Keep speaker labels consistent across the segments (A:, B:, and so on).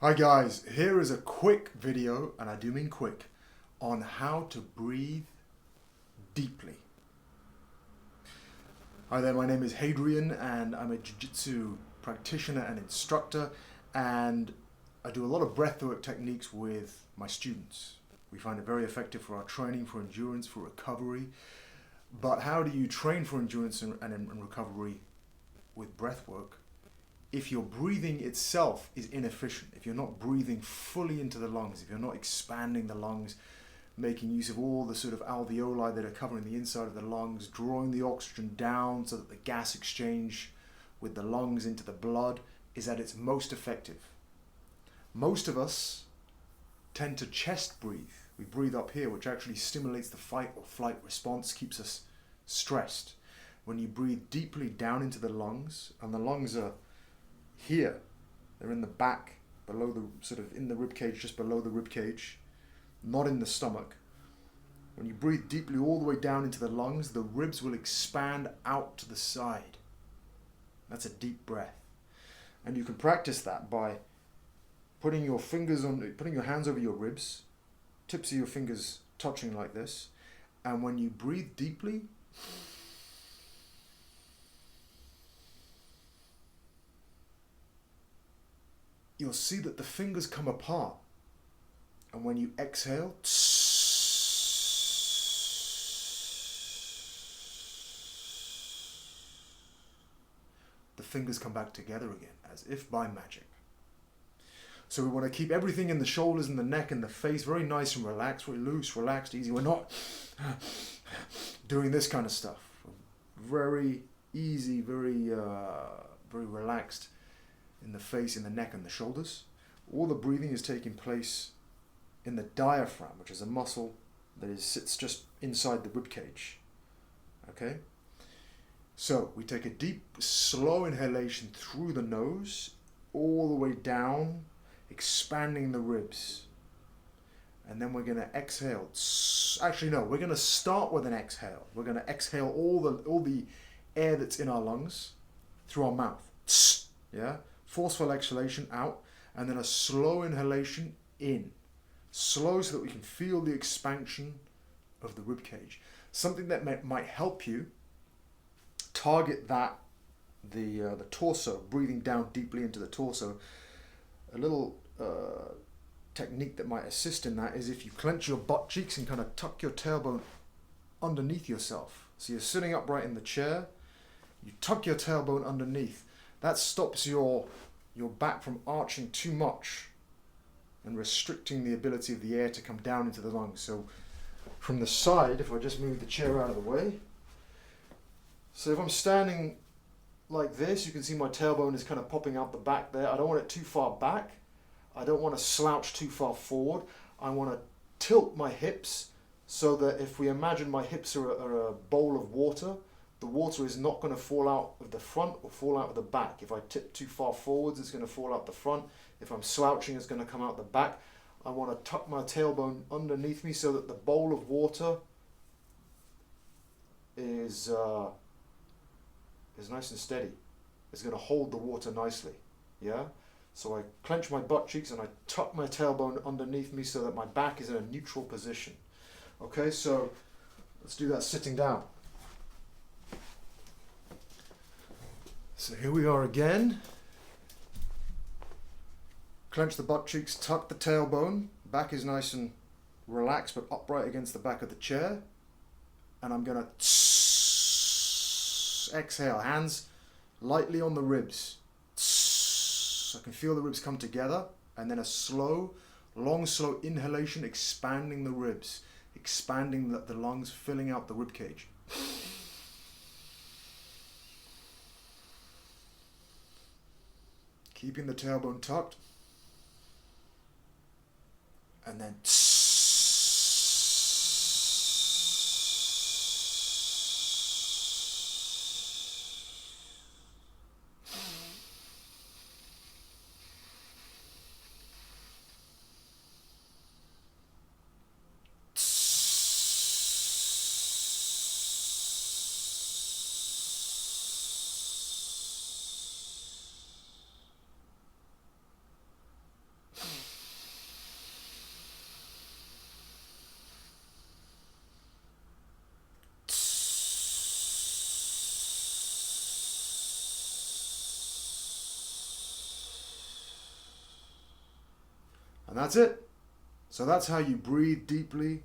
A: Hi guys, here is a quick video, and I do mean quick, on how to breathe deeply. Hi there, my name is Hadrian and I'm a jiu-jitsu practitioner and instructor, and I do a lot of breathwork techniques with my students. We find it very effective for our training, for endurance, for recovery. But how do you train for endurance and recovery with breathwork if your breathing itself is inefficient, if you're not breathing fully into the lungs, if you're not expanding the lungs, making use of all the sort of alveoli that are covering the inside of the lungs, drawing the oxygen down so that the gas exchange with the lungs into the blood is at its most effective. Most of us tend to chest breathe. We breathe up here, which actually stimulates the fight or flight response, keeps us stressed. When you breathe deeply down into the lungs, and the lungs are here, they're in the back, below the sort of in the rib cage, just below the rib cage, not in the stomach. When you breathe deeply all the way down into the lungs, the ribs will expand out to the side. That's a deep breath. And you can practice that by putting your hands over your ribs, tips of your fingers touching like this, and when you breathe deeply, you'll see that the fingers come apart. And when you exhale, the fingers come back together again, as if by magic. So we want to keep everything in the shoulders and the neck and the face very nice and relaxed, very loose, relaxed, easy. We're not doing this kind of stuff. Very easy, very relaxed in the face, in the neck and the shoulders. All the breathing is taking place in the diaphragm, which is a muscle that sits just inside the rib cage. Okay? So we take a deep, slow inhalation through the nose, all the way down, expanding the ribs. And then we're going to exhale. Actually, no, we're going to start with an exhale. We're going to exhale all the air that's in our lungs through our mouth. Yeah? Forceful exhalation out, and then a slow inhalation in. Slow so that we can feel the expansion of the rib cage. Something that might help you target that, the torso, breathing down deeply into the torso. A little technique that might assist in that is if you clench your butt cheeks and kind of tuck your tailbone underneath yourself. So you're sitting upright in the chair, you tuck your tailbone underneath. That stops your back from arching too much and restricting the ability of the air to come down into the lungs. So from the side, if I just move the chair out of the way, so if I'm standing like this, you can see my tailbone is kind of popping out the back there. I don't want it too far back. I don't want to slouch too far forward. I want to tilt my hips so that if we imagine my hips are a bowl of water, the water is not going to fall out of the front or fall out of the back. If I tip too far forwards, it's going to fall out the front. If I'm slouching, it's going to come out the back. I want to tuck my tailbone underneath me so that the bowl of water is nice and steady. It's going to hold the water nicely. Yeah? So I clench my butt cheeks and I tuck my tailbone underneath me so that my back is in a neutral position. Okay, so let's do that sitting down. So here we are again. Clench the butt cheeks, tuck the tailbone. Back is nice and relaxed but upright against the back of the chair. And I'm going to exhale, hands lightly on the ribs. I can feel the ribs come together. And then a slow, long, slow inhalation, expanding the ribs, expanding the lungs, filling out the rib cage. Keeping the tailbone tucked. And then that's it. So that's how you breathe deeply,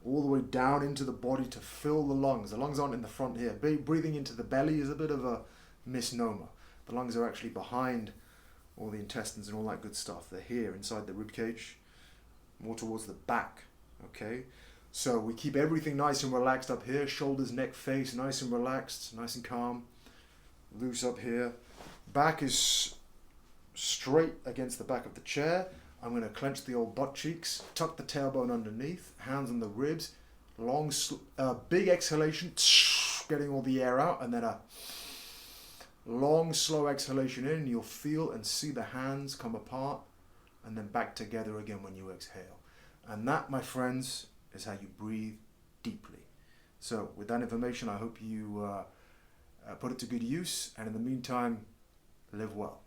A: all the way down into the body to fill the lungs. The lungs aren't in the front here. Breathing into the belly is a bit of a misnomer. The lungs are actually behind all the intestines and all that good stuff. They're here inside the rib cage, more towards the back. Okay, so we keep everything nice and relaxed up here. Shoulders, neck, face, nice and relaxed, nice and calm. Loose up here. Back is straight against the back of the chair. I'm going to clench the old butt cheeks, tuck the tailbone underneath, hands on the ribs, long, big exhalation, getting all the air out, and then a long, slow exhalation in. You'll feel and see the hands come apart and then back together again when you exhale. And that, my friends, is how you breathe deeply. So with that information, I hope you put it to good use. And in the meantime, live well.